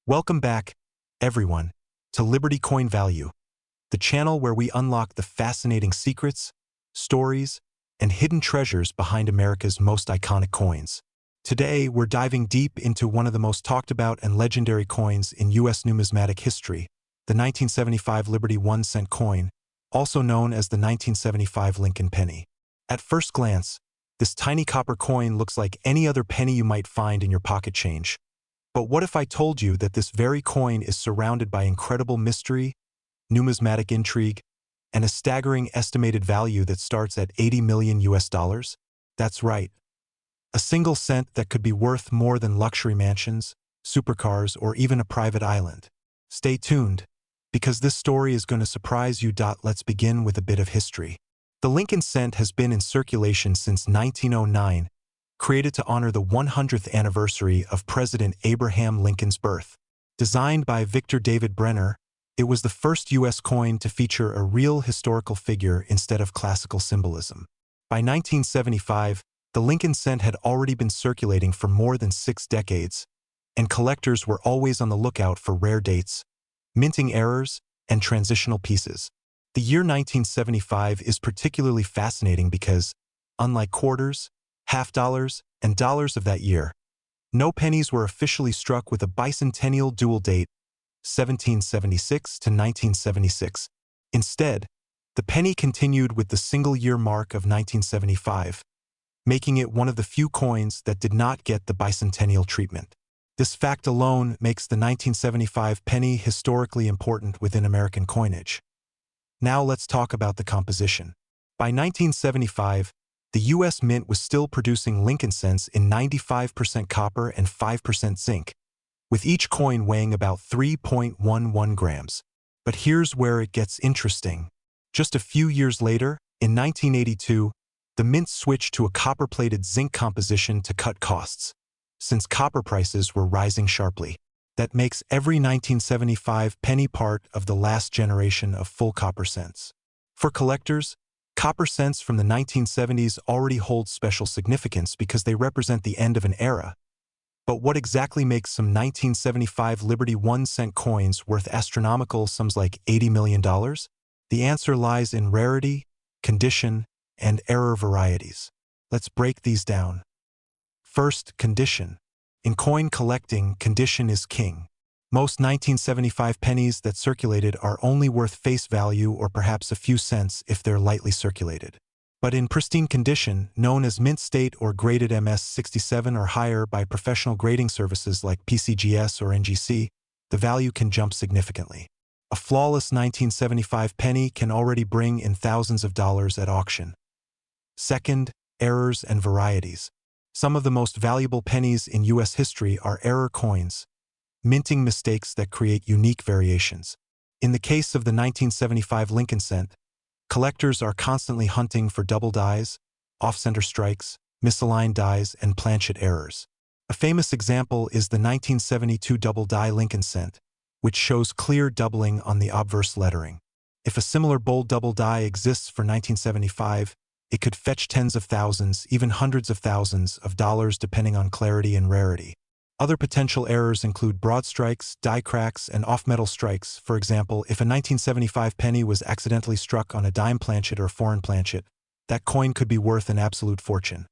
Welcome back, everyone, to Liberty Coin Value, the channel where we unlock the fascinating secrets, stories, and hidden treasures behind America's most iconic coins. Today, we're diving deep into one of the most talked about and legendary coins in U.S. numismatic history, the 1975 Liberty 1-cent coin, also known as the 1975 Lincoln penny. At first glance, this tiny copper coin looks like any other penny you might find in your pocket change. But what if I told you that this very coin is surrounded by incredible mystery, numismatic intrigue, and a staggering estimated value that starts at 80 million US dollars? That's right. A single cent that could be worth more than luxury mansions, supercars, or even a private island. Stay tuned, because this story is going to surprise you. Let's begin with a bit of history. The Lincoln cent has been in circulation since 1909, created to honor the 100th anniversary of President Abraham Lincoln's birth. Designed by Victor David Brenner, it was the first U.S. coin to feature a real historical figure instead of classical symbolism. By 1975, the Lincoln cent had already been circulating for more than 6 decades, and collectors were always on the lookout for rare dates, minting errors, and transitional pieces. The year 1975 is particularly fascinating because, unlike quarters, half dollars, and dollars of that year, no pennies were officially struck with a bicentennial dual date, 1776 to 1976. Instead, the penny continued with the single-year mark of 1975, making it one of the few coins that did not get the bicentennial treatment. This fact alone makes the 1975 penny historically important within American coinage. Now let's talk about the composition. By 1975, the U.S. Mint was still producing Lincoln cents in 95% copper and 5% zinc, with each coin weighing about 3.11 grams. But here's where it gets interesting. Just a few years later, in 1982, the Mint switched to a copper-plated zinc composition to cut costs, since copper prices were rising sharply. That makes every 1975 penny part of the last generation of full copper cents. For collectors, copper cents from the 1970s already hold special significance because they represent the end of an era. But what exactly makes some 1975 Liberty 1-cent coins worth astronomical sums like $80 million? The answer lies in rarity, condition, and error varieties. Let's break these down. First, condition. In coin collecting, condition is king. Most 1975 pennies that circulated are only worth face value or perhaps a few cents if they're lightly circulated. But in pristine condition, known as mint state or graded MS67 or higher by professional grading services like PCGS or NGC, the value can jump significantly. A flawless 1975 penny can already bring in thousands of dollars at auction. Second, errors and varieties. Some of the most valuable pennies in U.S. history are error coins, minting mistakes that create unique variations. In the case of the 1975 Lincoln cent, collectors are constantly hunting for double dies, off-center strikes, misaligned dies, and planchet errors. A famous example is the 1972 double die Lincoln cent, which shows clear doubling on the obverse lettering. If a similar bold double die exists for 1975, it could fetch tens of thousands, even hundreds of thousands of dollars depending on clarity and rarity. Other potential errors include broad strikes, die cracks, and off-metal strikes. For example, if a 1975 penny was accidentally struck on a dime planchet or foreign planchet, that coin could be worth an absolute fortune.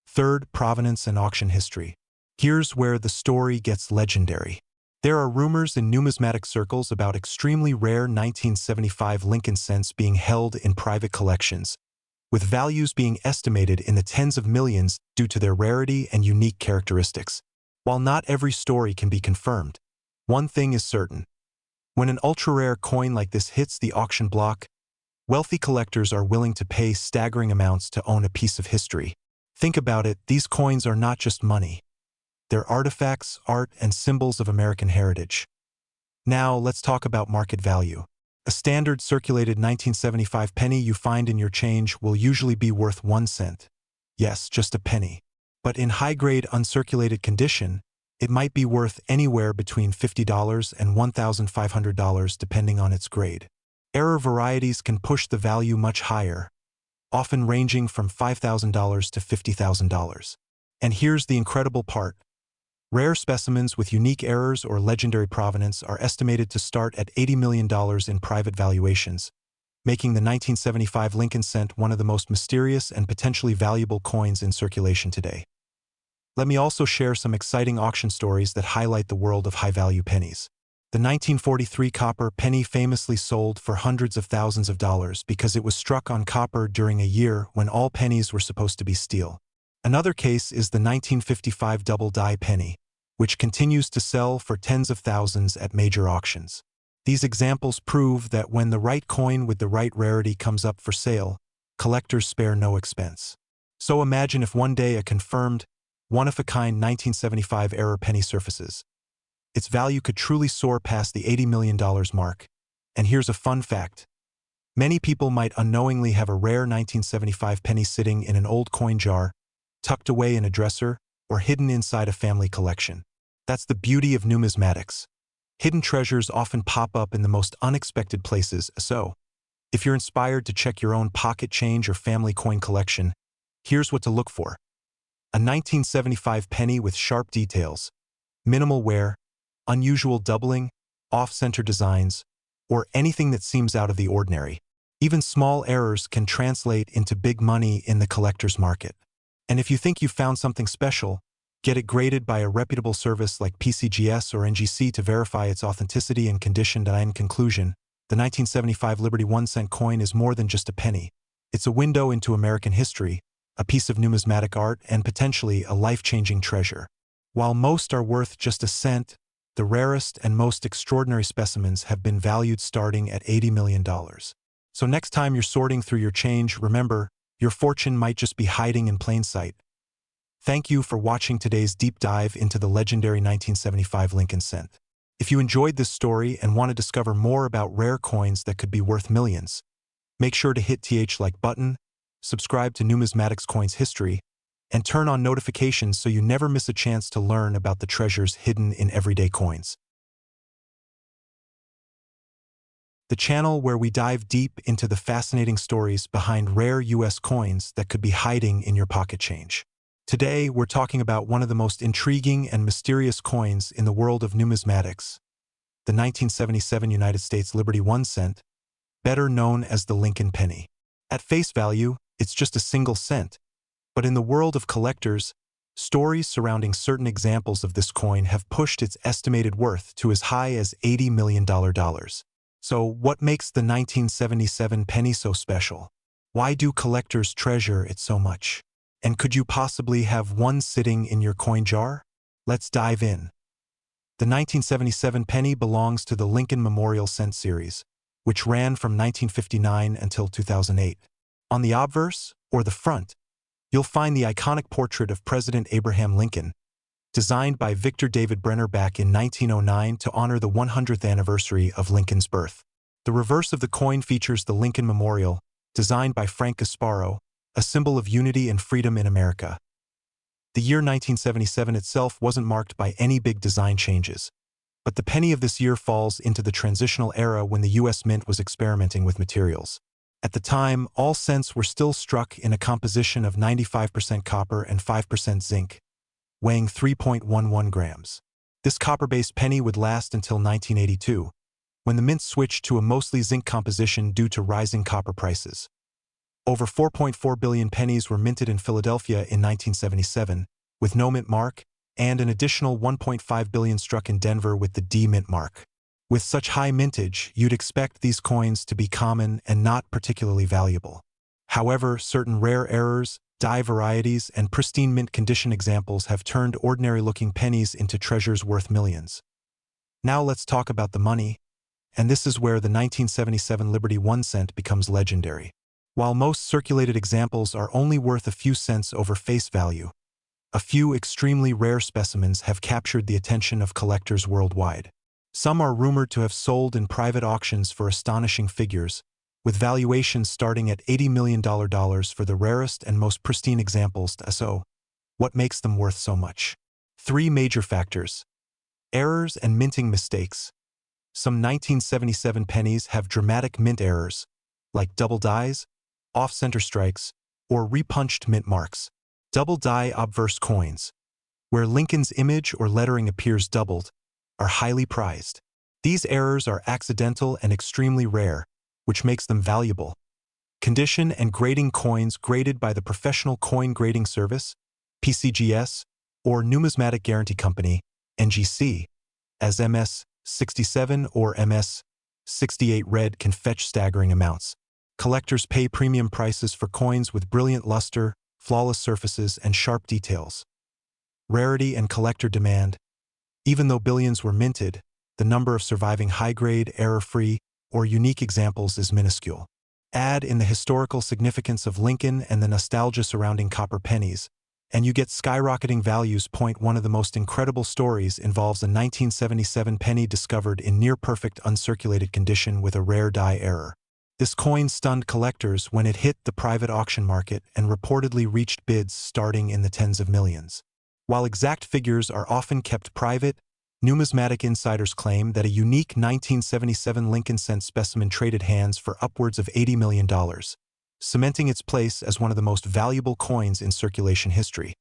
Third, provenance and auction history. Here's where the story gets legendary. There are rumors in numismatic circles about extremely rare 1975 Lincoln cents being held in private collections, with values being estimated in the tens of millions due to their rarity and unique characteristics. While not every story can be confirmed, one thing is certain. When an ultra-rare coin like this hits the auction block, wealthy collectors are willing to pay staggering amounts to own a piece of history. Think about it, these coins are not just money. They're artifacts, art, and symbols of American heritage. Now, let's talk about market value. A standard circulated 1975 penny you find in your change will usually be worth 1 cent. Yes, just a penny. But in high-grade uncirculated condition, it might be worth anywhere between $50 and $1,500 depending on its grade. Error varieties can push the value much higher, often ranging from $5,000 to $50,000. And here's the incredible part. Rare specimens with unique errors or legendary provenance are estimated to start at $80 million in private valuations, making the 1975 Lincoln cent one of the most mysterious and potentially valuable coins in circulation today. Let me also share some exciting auction stories that highlight the world of high-value pennies. The 1943 copper penny famously sold for hundreds of thousands of dollars because it was struck on copper during a year when all pennies were supposed to be steel. Another case is the 1955 double die penny, which continues to sell for tens of thousands at major auctions. These examples prove that when the right coin with the right rarity comes up for sale, collectors spare no expense. So imagine if one day a confirmed, one-of-a-kind 1975 era penny surfaces. Its value could truly soar past the $80 million mark. And here's a fun fact. Many people might unknowingly have a rare 1975 penny sitting in an old coin jar, tucked away in a dresser, or hidden inside a family collection. That's the beauty of numismatics. Hidden treasures often pop up in the most unexpected places, so if you're inspired to check your own pocket change or family coin collection, here's what to look for. A 1975 penny with sharp details, minimal wear, unusual doubling, off-center designs, or anything that seems out of the ordinary. Even small errors can translate into big money in the collector's market. And if you think you've found something special, get it graded by a reputable service like PCGS or NGC to verify its authenticity and condition. In conclusion, the 1975 Liberty 1-cent coin is more than just a penny. It's a window into American history, a piece of numismatic art, and potentially a life-changing treasure. While most are worth just a cent, the rarest and most extraordinary specimens have been valued starting at $80 million. So next time you're sorting through your change, remember, your fortune might just be hiding in plain sight. Thank you for watching today's deep dive into the legendary 1975 Lincoln cent. If you enjoyed this story and want to discover more about rare coins that could be worth millions, make sure to hit the like button, subscribe to Numismatics Coins History, and turn on notifications so you never miss a chance to learn about the treasures hidden in everyday coins. The channel where we dive deep into the fascinating stories behind rare U.S. coins that could be hiding in your pocket change. Today, we're talking about one of the most intriguing and mysterious coins in the world of numismatics, the 1977 United States Liberty 1 cent, better known as the Lincoln penny. At face value, it's just a single cent, but in the world of collectors, stories surrounding certain examples of this coin have pushed its estimated worth to as high as $80 million. So, what makes the 1977 penny so special? Why do collectors treasure it so much? And could you possibly have one sitting in your coin jar? Let's dive in. The 1977 penny belongs to the Lincoln Memorial Cent series, which ran from 1959 until 2008. On the obverse, or the front, you'll find the iconic portrait of President Abraham Lincoln, designed by Victor David Brenner back in 1909 to honor the 100th anniversary of Lincoln's birth. The reverse of the coin features the Lincoln Memorial, designed by Frank Gasparo, a symbol of unity and freedom in America. The year 1977 itself wasn't marked by any big design changes, but the penny of this year falls into the transitional era when the U.S. Mint was experimenting with materials. At the time, all cents were still struck in a composition of 95% copper and 5% zinc, weighing 3.11 grams. This copper-based penny would last until 1982, when the mint switched to a mostly zinc composition due to rising copper prices. Over 4.4 billion pennies were minted in Philadelphia in 1977, with no mint mark, and an additional 1.5 billion struck in Denver with the D mint mark. With such high mintage, you'd expect these coins to be common and not particularly valuable. However, certain rare errors, die varieties, and pristine mint condition examples have turned ordinary-looking pennies into treasures worth millions. Now let's talk about the money, and this is where the 1977 Liberty 1 cent becomes legendary. While most circulated examples are only worth a few cents over face value, a few extremely rare specimens have captured the attention of collectors worldwide. Some are rumored to have sold in private auctions for astonishing figures, with valuations starting at $80 million for the rarest and most pristine examples. So, what makes them worth so much? Three major factors: errors and minting mistakes. Some 1977 pennies have dramatic mint errors, like double dies, off-center strikes, or repunched mint marks. Double die obverse coins. where Lincoln's image or lettering appears doubled, are highly prized. These errors are accidental and extremely rare, which makes them valuable. Condition and grading coins graded by the Professional Coin Grading Service, PCGS, or Numismatic Guarantee Company, NGC, as MS-67 or MS-68 red can fetch staggering amounts. Collectors pay premium prices for coins with brilliant luster, flawless surfaces, and sharp details. Rarity and collector demand. Even though billions were minted, the number of surviving high-grade, error-free, or unique examples is minuscule. Add in the historical significance of Lincoln and the nostalgia surrounding copper pennies, and you get skyrocketing values. One of the most incredible stories involves a 1977 penny discovered in near-perfect uncirculated condition with a rare die error. This coin stunned collectors when it hit the private auction market and reportedly reached bids starting in the tens of millions. While exact figures are often kept private, numismatic insiders claim that a unique 1977 Lincoln cent specimen traded hands for upwards of $80 million, cementing its place as one of the most valuable coins in circulation history.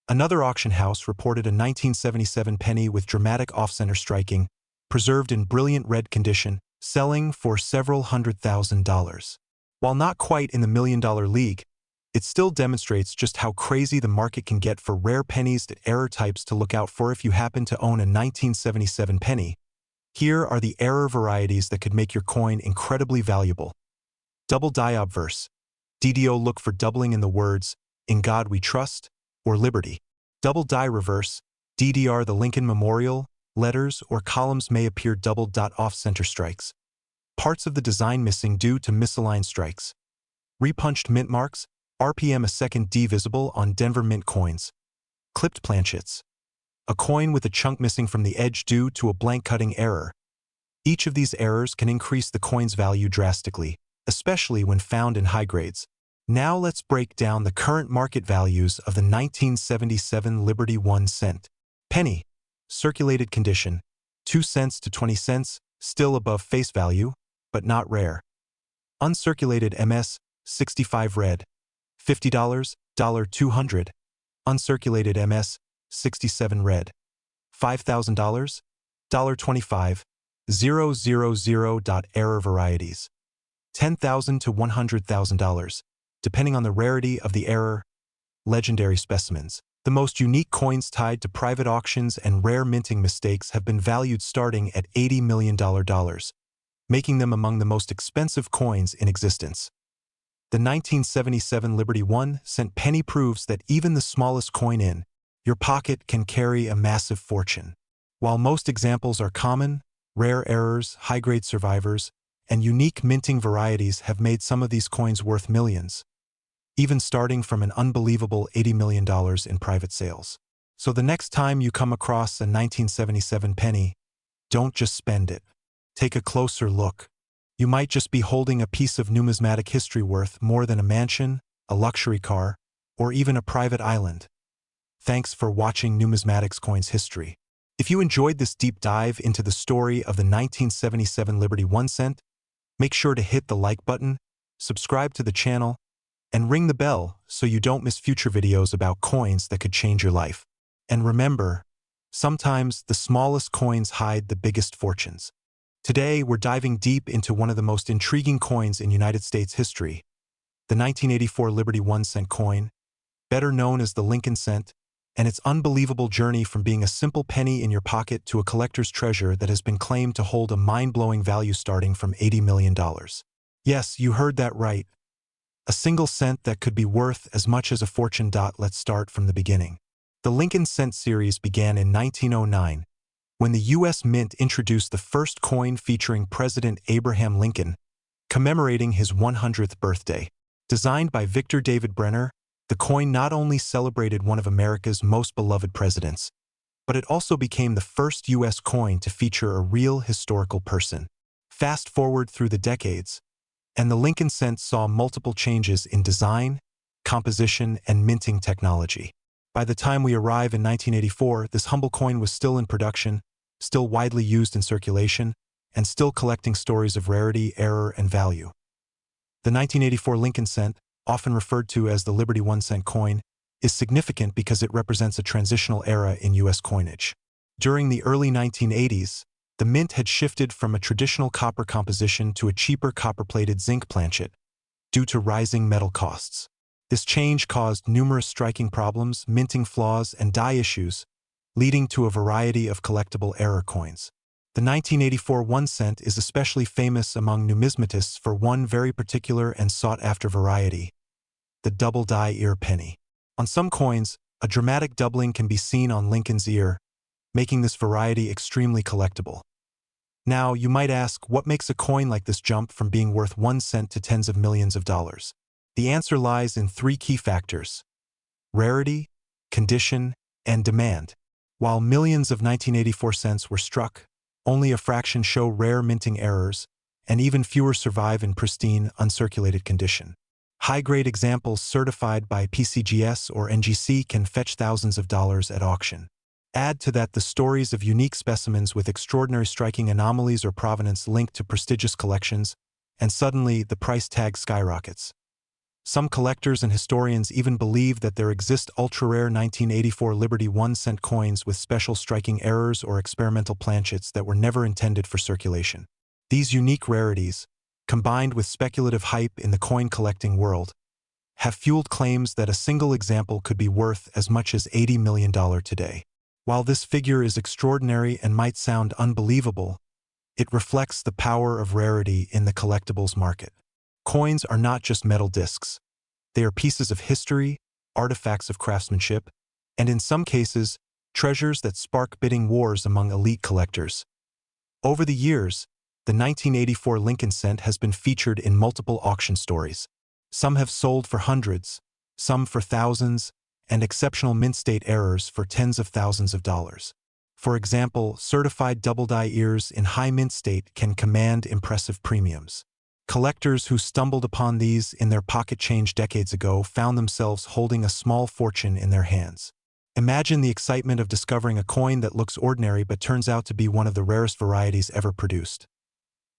Another auction house reported a 1977 penny with dramatic off-center striking, preserved in brilliant red condition, selling for several $100,000. While not quite in the million-dollar league, it still demonstrates just how crazy the market can get for rare pennies. Error types to look out for if you happen to own a 1977 penny. Here are the error varieties that could make your coin incredibly valuable. Double die obverse. DDO, look for doubling in the words, "In God We Trust," or "Liberty." Double die reverse. DDR, the Lincoln Memorial, letters or columns may appear doubled. Off-center strikes. Parts of the design missing due to misaligned strikes. Repunched mint marks. RPM, a second D visible on Denver Mint coins. Clipped planchets. A coin with a chunk missing from the edge due to a blank cutting error. Each of these errors can increase the coin's value drastically, especially when found in high grades. Now let's break down the current market values of the 1977 Liberty 1 cent penny. Circulated condition, 2 cents to 20 cents, still above face value, but not rare. Uncirculated MS-65 red, $50, $200. Uncirculated MS-67 red, $5,000, $25, 000. Error varieties, $10,000 to $100,000, depending on the rarity of the error. Legendary specimens. The most unique coins tied to private auctions and rare minting mistakes have been valued starting at $80 million, making them among the most expensive coins in existence. The 1977 Liberty 1 cent penny proves that even the smallest coin in your pocket can carry a massive fortune. While most examples are common, rare errors, high-grade survivors, and unique minting varieties have made some of these coins worth millions, even starting from an unbelievable $80 million in private sales. So the next time you come across a 1977 penny, don't just spend it. Take a closer look. You might just be holding a piece of numismatic history worth more than a mansion, a luxury car, or even a private island. Thanks for watching Numismatics Coins History. If you enjoyed this deep dive into the story of the 1977 Liberty 1 cent, make sure to hit the like button, subscribe to the channel, and ring the bell so you don't miss future videos about coins that could change your life. And remember, sometimes the smallest coins hide the biggest fortunes. Today, we're diving deep into one of the most intriguing coins in United States history, the 1984 Liberty 1 cent coin, better known as the Lincoln cent, and its unbelievable journey from being a simple penny in your pocket to a collector's treasure that has been claimed to hold a mind-blowing value starting from $80 million. Yes, you heard that right. A single cent that could be worth as much as a fortune. Let's start from the beginning. The Lincoln cent series began in 1909, when the U.S. Mint introduced the first coin featuring President Abraham Lincoln, commemorating his 100th birthday. Designed by Victor David Brenner, the coin not only celebrated one of America's most beloved presidents, but it also became the first U.S. coin to feature a real historical person. Fast forward through the decades, and the Lincoln cent saw multiple changes in design, composition, and minting technology. By the time we arrive in 1984, this humble coin was still in production, still widely used in circulation, and still collecting stories of rarity, error, and value. The 1984 Lincoln cent, often referred to as the Liberty 1 cent coin, is significant because it represents a transitional era in U.S. coinage. During the early 1980s, the mint had shifted from a traditional copper composition to a cheaper copper-plated zinc planchet due to rising metal costs. This change caused numerous striking problems, minting flaws, and die issues, leading to a variety of collectible error coins. The 1984 1 cent is especially famous among numismatists for one very particular and sought-after variety, the double die-ear penny. On some coins, a dramatic doubling can be seen on Lincoln's ear, making this variety extremely collectible. Now, you might ask, what makes a coin like this jump from being worth 1 cent to tens of millions of dollars? The answer lies in three key factors: rarity, condition, and demand. While millions of 1984 cents were struck, only a fraction show rare minting errors, and even fewer survive in pristine, uncirculated condition. High-grade examples certified by PCGS or NGC can fetch thousands of dollars at auction. Add to that the stories of unique specimens with extraordinary striking anomalies or provenance linked to prestigious collections, and suddenly the price tag skyrockets. Some collectors and historians even believe that there exist ultra-rare 1984 Liberty 1 cent coins with special striking errors or experimental planchets that were never intended for circulation. These unique rarities, combined with speculative hype in the coin collecting world, have fueled claims that a single example could be worth as much as $80 million today. While this figure is extraordinary and might sound unbelievable, it reflects the power of rarity in the collectibles market. Coins are not just metal discs. They are pieces of history, artifacts of craftsmanship, and in some cases, treasures that spark bidding wars among elite collectors. Over the years, the 1984 Lincoln cent has been featured in multiple auction stories. Some have sold for hundreds, some for thousands, and exceptional mint state errors for tens of thousands of dollars. For example, certified double die ears in high mint state can command impressive premiums. Collectors who stumbled upon these in their pocket change decades ago found themselves holding a small fortune in their hands. Imagine the excitement of discovering a coin that looks ordinary but turns out to be one of the rarest varieties ever produced.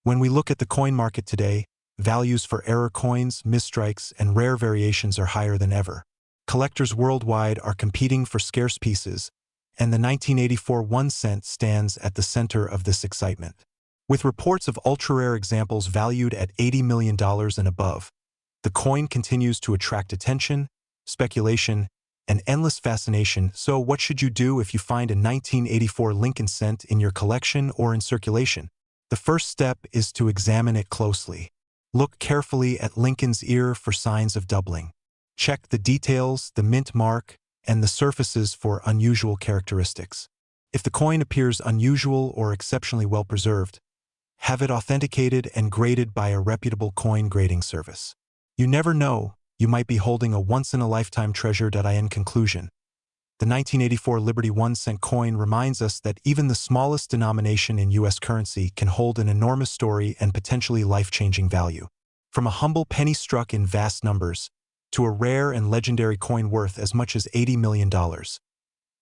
When we look at the coin market today, values for error coins, misstrikes, and rare variations are higher than ever. Collectors worldwide are competing for scarce pieces, and the 1984 1 cent stands at the center of this excitement. With reports of ultra-rare examples valued at $80 million and above, the coin continues to attract attention, speculation, and endless fascination. So what should you do if you find a 1984 Lincoln cent in your collection or in circulation? The first step is to examine it closely. Look carefully at Lincoln's ear for signs of doubling. Check the details, the mint mark, and the surfaces for unusual characteristics. If the coin appears unusual or exceptionally well preserved, have it authenticated and graded by a reputable coin grading service. You never know, you might be holding a once-in-a-lifetime treasure. In conclusion, the 1984 Liberty 1 cent coin reminds us that even the smallest denomination in U.S. currency can hold an enormous story and potentially life-changing value. From a humble penny struck in vast numbers, to a rare and legendary coin worth as much as $80 million.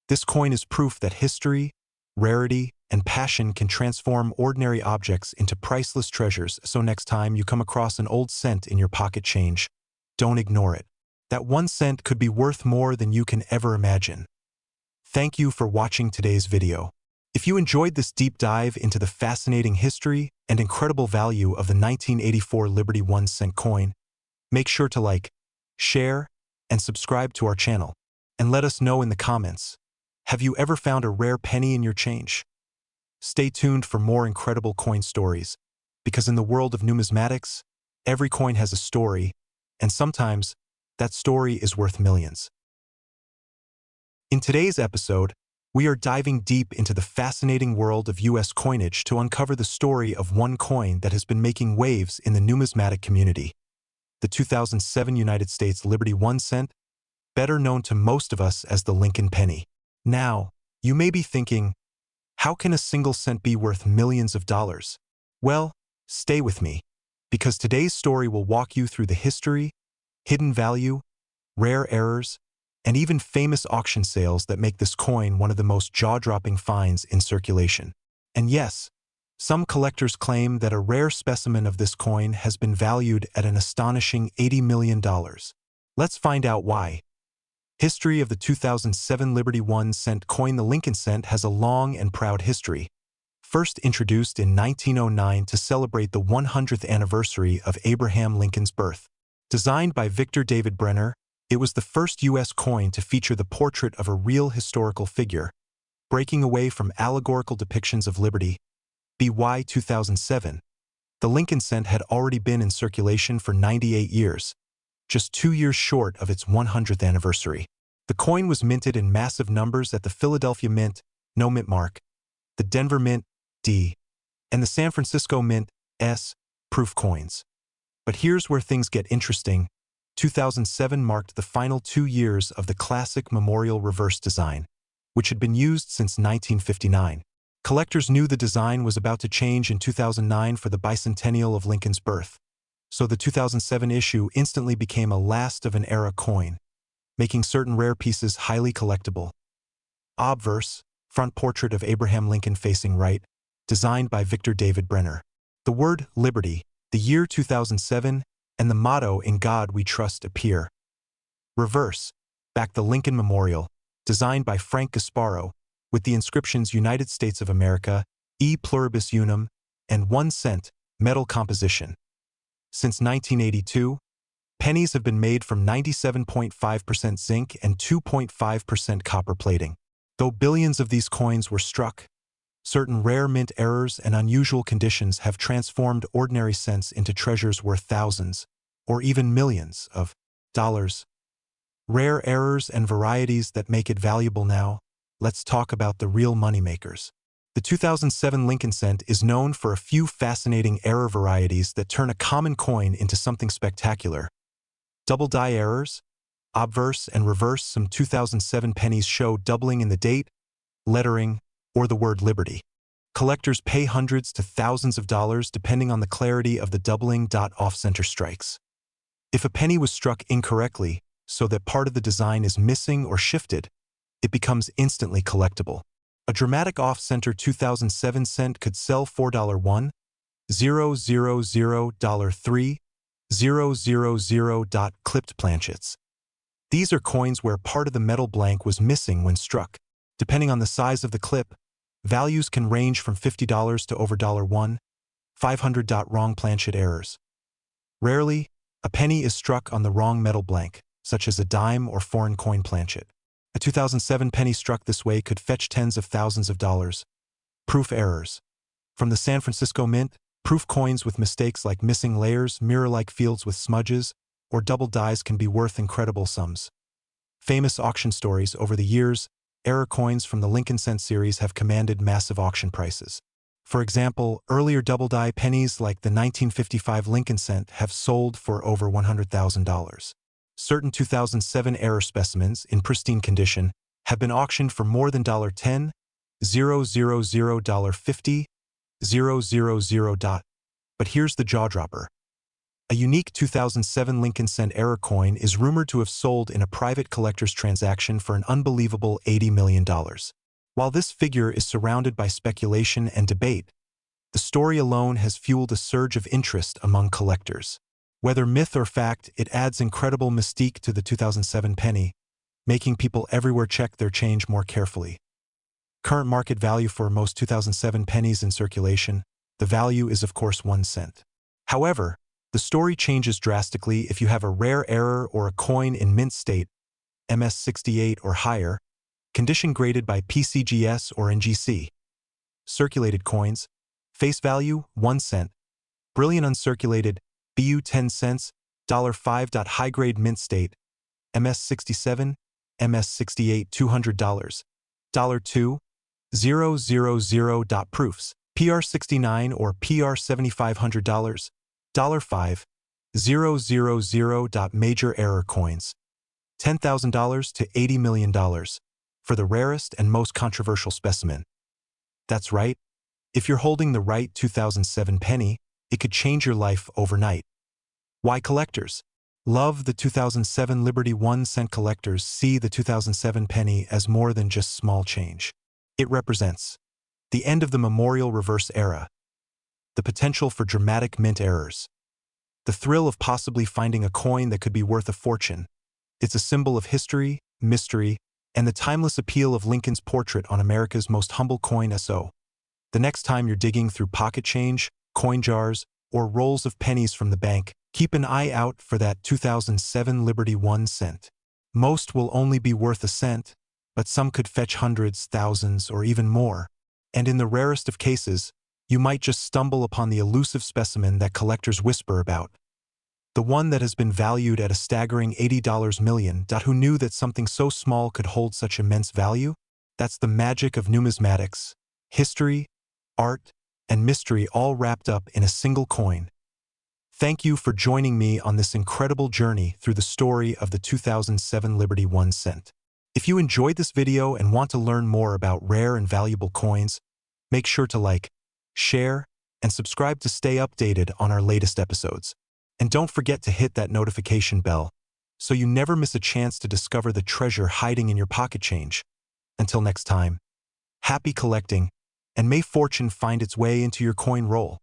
This coin is proof that history, rarity, and passion can transform ordinary objects into priceless treasures. So next time you come across an old cent in your pocket change, don't ignore it. That 1 cent could be worth more than you can ever imagine. Thank you for watching today's video. If you enjoyed this deep dive into the fascinating history and incredible value of the 1984 Liberty 1 cent coin, make sure to like, share, and subscribe to our channel. And let us know in the comments, have you ever found a rare penny in your change? Stay tuned for more incredible coin stories, because in the world of numismatics, every coin has a story, and sometimes that story is worth millions. In today's episode, we are diving deep into the fascinating world of U.S. coinage to uncover the story of one coin that has been making waves in the numismatic community. The 2007 United States Liberty 1 cent, better known to most of us as the Lincoln penny. Now, you may be thinking, how can a single cent be worth millions of dollars? Well, stay with me, because today's story will walk you through the history, hidden value, rare errors, and even famous auction sales that make this coin one of the most jaw-dropping finds in circulation. And yes, some collectors claim that a rare specimen of this coin has been valued at an astonishing $80 million. Let's find out why. History of the 2007 Liberty 1-cent coin. The Lincoln cent has a long and proud history. First introduced in 1909 to celebrate the 100th anniversary of Abraham Lincoln's birth. Designed by Victor David Brenner, it was the first U.S. coin to feature the portrait of a real historical figure, breaking away from allegorical depictions of liberty. By 2007, the Lincoln cent had already been in circulation for 98 years, just 2 years short of its 100th anniversary. The coin was minted in massive numbers at the Philadelphia Mint, no mint mark, the Denver Mint, D, and the San Francisco Mint, S, proof coins. But here's where things get interesting. 2007 marked the final 2 years of the classic memorial reverse design, which had been used since 1959. Collectors knew the design was about to change in 2009 for the bicentennial of Lincoln's birth, so the 2007 issue instantly became a last-of-an-era coin, making certain rare pieces highly collectible. Obverse, front portrait of Abraham Lincoln facing right, designed by Victor David Brenner. The word liberty, the year 2007, and the motto "In God We Trust" appear. Reverse, back the Lincoln Memorial, designed by Frank Gasparo, with the inscriptions United States of America, E Pluribus Unum, and 1 cent, metal composition. Since 1982, pennies have been made from 97.5% zinc and 2.5% copper plating. Though billions of these coins were struck, certain rare mint errors and unusual conditions have transformed ordinary cents into treasures worth thousands, or even millions, of dollars. Rare errors and varieties that make it valuable now. Let's talk about the real moneymakers. The 2007 Lincoln cent is known for a few fascinating error varieties that turn a common coin into something spectacular. Double die errors, obverse and reverse. Some 2007 pennies show doubling in the date, lettering, or the word liberty. Collectors pay hundreds to thousands of dollars depending on the clarity of the doubling. Off-center strikes. If a penny was struck incorrectly, so that part of the design is missing or shifted, it becomes instantly collectible. A dramatic off-center 2007 cent could sell $4.1, $0.00, $3, clipped planchets. These are coins where part of the metal blank was missing when struck. Depending on the size of the clip, values can range from $50 to over $1, 500. Wrong planchet errors. Rarely, a penny is struck on the wrong metal blank, such as a dime or foreign coin planchet. A 2007 penny struck this way could fetch tens of thousands of dollars. Proof errors. From the San Francisco Mint, proof coins with mistakes like missing layers, mirror-like fields with smudges, or double dies can be worth incredible sums. Famous auction stories. Over the years, error coins from the Lincoln cent series have commanded massive auction prices. For example, earlier double die pennies like the 1955 Lincoln cent have sold for over $100,000. Certain 2007 error specimens, in pristine condition, have been auctioned for more than $10, $0.00, $50, $0.00. But here's the jaw-dropper. A unique 2007 Lincoln cent error coin is rumored to have sold in a private collector's transaction for an unbelievable $80 million. While this figure is surrounded by speculation and debate, the story alone has fueled a surge of interest among collectors. Whether myth or fact, it adds incredible mystique to the 2007 penny, making people everywhere check their change more carefully. Current market value for most 2007 pennies in circulation, the value is of course 1 cent. However, the story changes drastically if you have a rare error or a coin in mint state, MS68 or higher, condition graded by PCGS or NGC. Circulated coins, face value 1 cent, brilliant uncirculated, BU 10 cents, $5. High-grade mint state, MS67, MS68 $200, $2, 000. Proofs, PR69 or PR7500, $5, 000. Major error coins, $10,000 to $80 million, for the rarest and most controversial specimen. That's right, if you're holding the right 2007 penny, it could change your life overnight. Why collectors love the 2007 Liberty 1 cent? Collectors see the 2007 penny as more than just small change. It represents the end of the memorial reverse era, the potential for dramatic mint errors, the thrill of possibly finding a coin that could be worth a fortune. It's a symbol of history, mystery, and the timeless appeal of Lincoln's portrait on America's most humble coin. So, the next time you're digging through pocket change, coin jars, or rolls of pennies from the bank, keep an eye out for that 2007 Liberty 1 cent. Most will only be worth a cent, but some could fetch hundreds, thousands, or even more. And in the rarest of cases, you might just stumble upon the elusive specimen that collectors whisper about. The one that has been valued at a staggering $80 million. Who knew that something so small could hold such immense value? That's the magic of numismatics. History, art, and mystery all wrapped up in a single coin. Thank you for joining me on this incredible journey through the story of the 2007 Liberty 1 cent. If you enjoyed this video and want to learn more about rare and valuable coins, make sure to like, share, and subscribe to stay updated on our latest episodes. And don't forget to hit that notification bell so you never miss a chance to discover the treasure hiding in your pocket change. Until next time, happy collecting, and may fortune find its way into your coin roll.